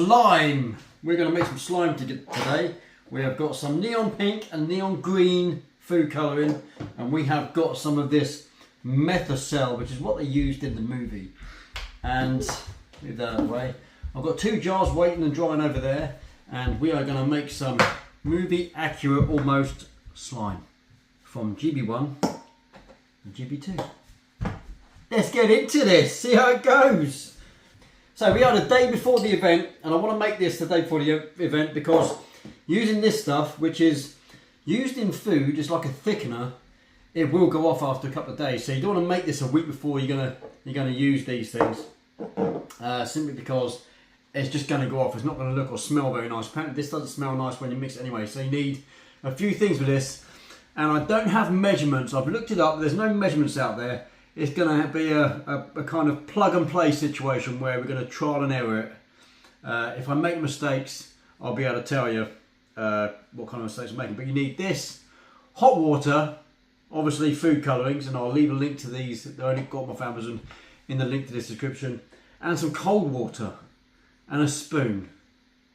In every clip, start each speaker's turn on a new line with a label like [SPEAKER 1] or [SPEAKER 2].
[SPEAKER 1] slime. We're going to make some slime today. We have got some neon pink and neon green food colouring, and we have got some of this Methocel, which is what they used in the movie. And move that out of the way. I've got 2 jars waiting and drying over there, and we are going to make some movie accurate almost slime from GB1 and GB2. Let's get into this, see how it goes. So we are the day before the event, and I want to make this the day before the event because using this stuff, which is used in food, is like a thickener. It will go off after a couple of days, so you don't want to make this a week before you're gonna use these things, simply because it's just going to go off. It's not going to look or smell very nice. Apparently this doesn't smell nice when you mix it anyway, so you need a few things with this. And I don't have measurements. I've looked it up. There's no measurements out there. It's going to be a kind of plug and play situation where we're going to trial and error it. If I make mistakes, I'll be able to tell you what kind of mistakes I'm making. But you need this, hot water, obviously food colourings, and I'll leave a link to these. They're only got them off Amazon in the link to this description, and some cold water and a spoon.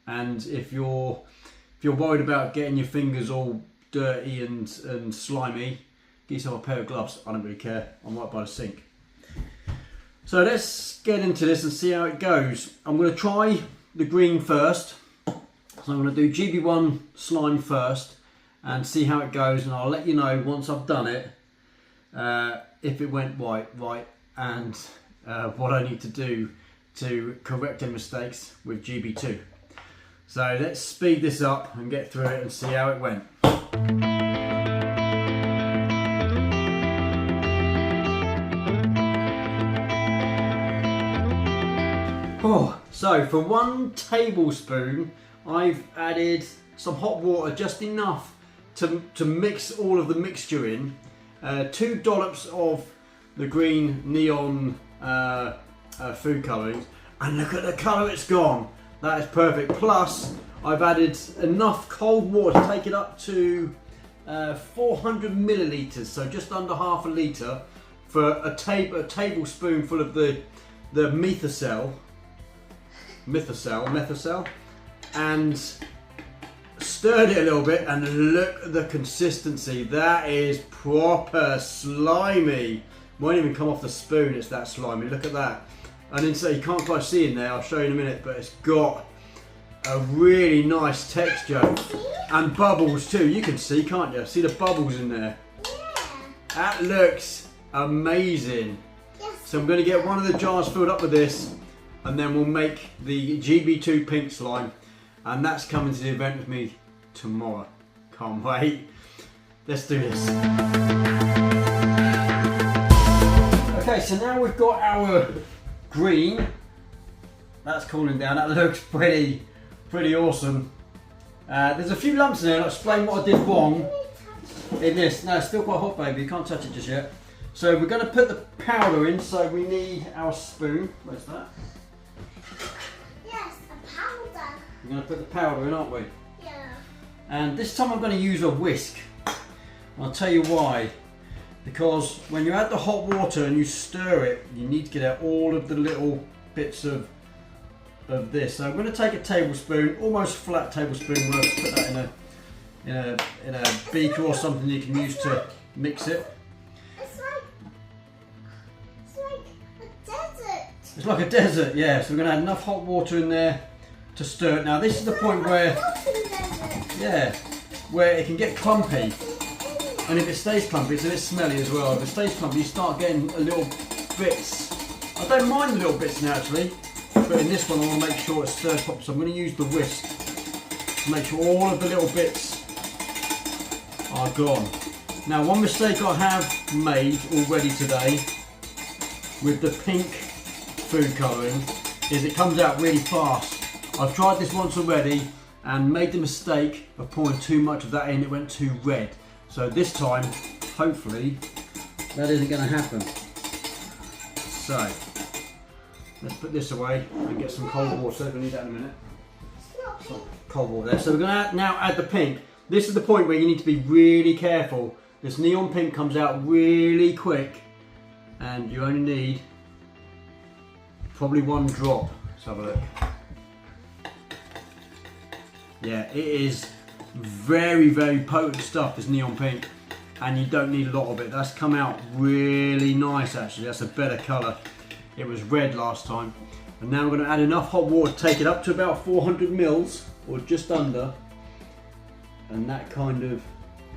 [SPEAKER 1] And if you're worried about getting your fingers all dirty and slimy, get yourself a pair of gloves. I don't really care. I'm right by the sink. So let's get into this and see how it goes. I'm going to try the green first. So I'm going to do GB1 slime first and see how it goes, and I'll let you know once I've done it if it went right and what I need to do to correct any mistakes with GB2. So let's speed this up and get through it and see how it went. So for 1 tablespoon I've added some hot water, just enough to mix all of the mixture in. 2 dollops of the green neon food colourings, and look at the colour it's gone. That is perfect. Plus I've added enough cold water to take it up to 400 millilitres, so just under half a litre, for a tablespoonful of the Methocel, and stirred it a little bit, and look at the consistency. That is proper slimy. Won't even come off the spoon, it's that slimy. Look at that. And then, so you can't quite see in there, I'll show you in a minute, but it's got a really nice texture and bubbles too. You can see, can't you? See the bubbles in there?
[SPEAKER 2] Yeah.
[SPEAKER 1] That looks amazing.
[SPEAKER 2] Yes.
[SPEAKER 1] So I'm going to get one of the jars filled up with this, and then we'll make the GB2 pink slime, and that's coming to the event with me tomorrow. Can't wait. Let's do this. Okay, so now we've got our green. That's cooling down. That looks pretty awesome. There's a few lumps in there, and I'll explain what I did wrong in this. No, it's still quite hot, baby. You can't touch it just yet. So we're going to put the powder in, so we need our spoon. Where's that?
[SPEAKER 2] Yes, a powder.
[SPEAKER 1] We're going to put the powder in, aren't we?
[SPEAKER 2] Yeah.
[SPEAKER 1] And this time I'm going to use a whisk. I'll tell you why. Because when you add the hot water and you stir it, you need to get out all of the little bits of this. So I'm going to take a tablespoon, almost flat tablespoon worth, put that in a beaker or something you can use to mix it.
[SPEAKER 2] It's like a desert.
[SPEAKER 1] It's like a desert, yeah. So we're going to add enough hot water in there to stir it. Now this is the point where, yeah, where it can get clumpy. And if it stays clumpy, it's a bit smelly as well. If it stays clumpy, you start getting a little bits. I don't mind the little bits naturally, but in this one I want to make sure it's stirred properly. So I'm going to use the whisk to make sure all of the little bits are gone. Now, one mistake I have made already today with the pink food colouring is it comes out really fast. I've tried this once already and made the mistake of pouring too much of that in. It went too red. So this time, hopefully, that isn't going to happen. So, let's put this away and get some cold water. We'll need that in a minute. Some cold water there. So we're going to now add the pink. This is the point where you need to be really careful. This neon pink comes out really quick, and you only need probably 1 drop. Let's have a look. Yeah, it is very, very potent stuff, this neon pink. And you don't need a lot of it. That's come out really nice actually. That's a better colour. It was red last time. And now we're going to add enough hot water to take it up to about 400 mils or just under. And that kind of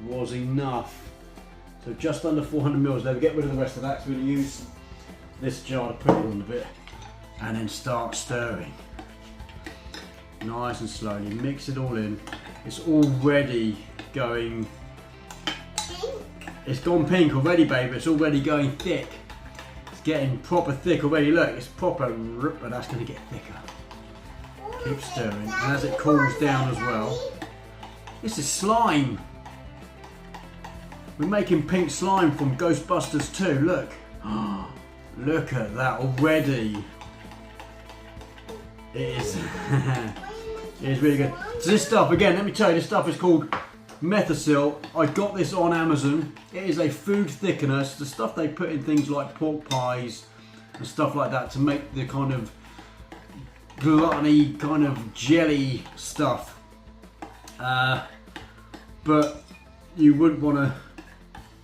[SPEAKER 1] was enough. So just under 400 mils. Then we get rid of the rest of that. So we're going to use this jar to put it on a bit. And then start stirring. Nice and slowly. Mix it all in. It's already going... It's gone pink already, baby. It's already going thick. It's getting proper thick already. Look, it's proper, but that's going to get thicker. Keep stirring. And as it cools down as well. This is slime. We're making pink slime from Ghostbusters 2. Look. Look at that already. It is. It is really good. So this stuff, again, let me tell you, this stuff is called Methocil. I got this on Amazon. It is a food thickener. It's the stuff they put in things like pork pies and stuff like that to make the kind of gluttony kind of jelly stuff. But you wouldn't want to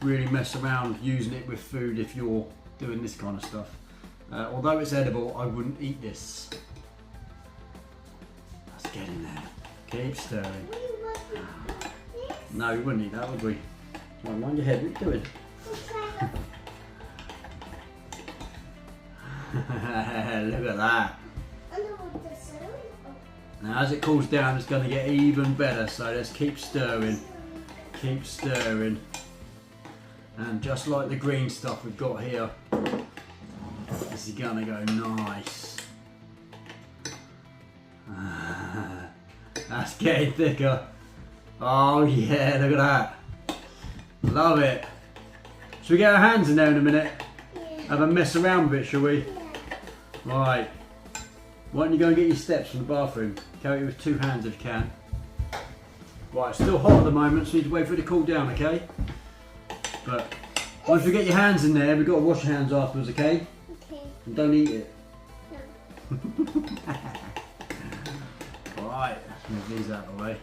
[SPEAKER 1] really mess around using it with food if you're doing this kind of stuff. Although it's edible, I wouldn't eat this. Let's get in there. Keep stirring. No, we wouldn't eat that, would we? Come on, mind your head, what are you doing? Look at that. Now as it cools down, it's going to get even better, so let's keep stirring. Keep stirring. And just like the green stuff we've got here, this is going to go nice. That's getting thicker. Oh yeah, look at that. Love it. Should we get our hands in there in a minute?
[SPEAKER 2] Yeah.
[SPEAKER 1] Have a mess around with it, shall we?
[SPEAKER 2] Yeah.
[SPEAKER 1] Right. Why don't you go and get your steps from the bathroom? Carry it with 2 hands if you can. Right, it's still hot at the moment, so you need to wait for it to cool down, okay? But once you get your hands in there, we've got to wash your hands afterwards, okay?
[SPEAKER 2] Okay.
[SPEAKER 1] And don't eat it.
[SPEAKER 2] No.
[SPEAKER 1] Right, let's move these out of the way.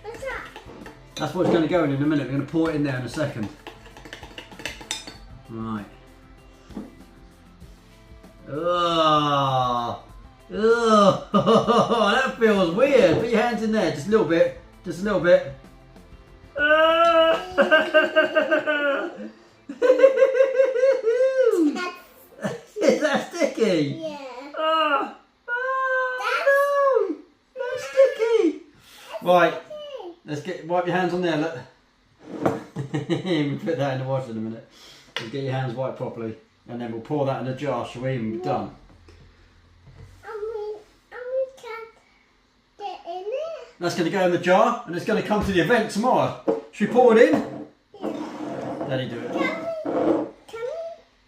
[SPEAKER 2] What's that?
[SPEAKER 1] That's what's going to go in a minute. We're going to pour it in there in a second. Right. Oh, that feels weird. Put your hands in there, just a little bit. Just a little bit. Is that sticky?
[SPEAKER 2] Yeah.
[SPEAKER 1] Oh, no, that's sticky. Right, let's wipe your hands on there. Look. We'll put that in the water in a minute. We'll get your hands wiped properly, and then we'll pour that in a jar, shall we? And we're done.
[SPEAKER 2] We can get in it.
[SPEAKER 1] That's going to go in the jar, and it's going to come to the event tomorrow. Should we pour it in?
[SPEAKER 2] Yeah.
[SPEAKER 1] Daddy, do it.
[SPEAKER 2] Can we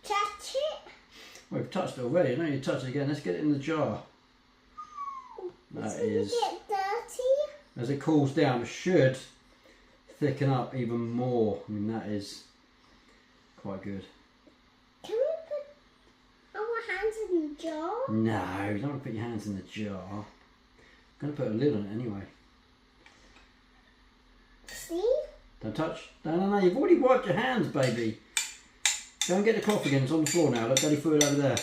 [SPEAKER 2] touch it?
[SPEAKER 1] Well, we've touched it already. Now you touch it again. Let's get it in the jar. That is.
[SPEAKER 2] Get dirty.
[SPEAKER 1] As it cools down, it should thicken up even more. I mean, that is quite good.
[SPEAKER 2] Can we put our hands in the jar?
[SPEAKER 1] No, you don't want to put your hands in the jar. I'm going to put a lid on it anyway.
[SPEAKER 2] See?
[SPEAKER 1] Don't touch. No, you've already wiped your hands, baby. Go and get the cloth again. It's on the floor now. Look, Daddy threw it over there.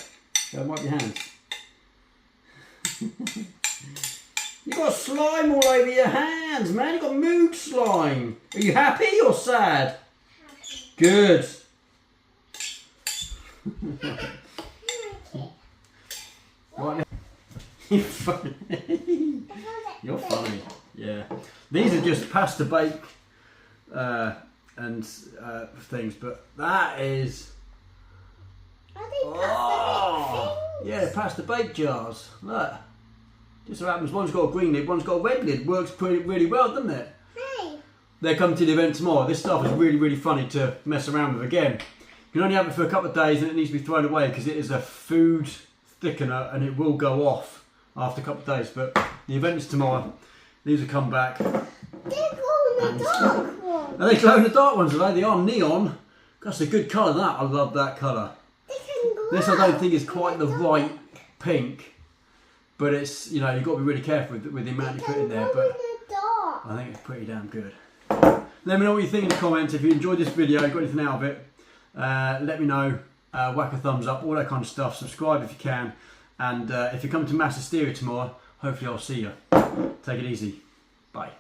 [SPEAKER 1] Go and wipe your hands. You've got slime all over your hands, man. You've got mood slime. Are you happy or sad?
[SPEAKER 2] Happy.
[SPEAKER 1] Good. Right. You're funny. You're funny. Yeah. These are just pasta bake and things, but that is.
[SPEAKER 2] Are they pasta things?
[SPEAKER 1] Yeah, pasta bake jars. Look. Just so happens one's got a green lid, one's got a red lid. Works really well, doesn't it?
[SPEAKER 2] Hey.
[SPEAKER 1] They're coming to the event tomorrow. This stuff is really funny to mess around with. Again, you can only have it for a couple of days and it needs to be thrown away because it is a food thickener and it will go off after a couple of days. But the event is tomorrow. These will come back.
[SPEAKER 2] They glow in the dark one.
[SPEAKER 1] Are they glow in the dark ones? Are they? They are neon. That's a good colour, that. I love that colour.
[SPEAKER 2] They can glow.
[SPEAKER 1] This I don't think is quite the right pink. But it's, you know, you've got to be really careful with the amount you put in there. But I think it's pretty damn good. Let me know what you think in the comments. If you enjoyed this video, got anything out of it, let me know. Whack a thumbs up, all that kind of stuff. Subscribe if you can. And if you come to Mass Hysteria tomorrow, hopefully I'll see you. Take it easy. Bye.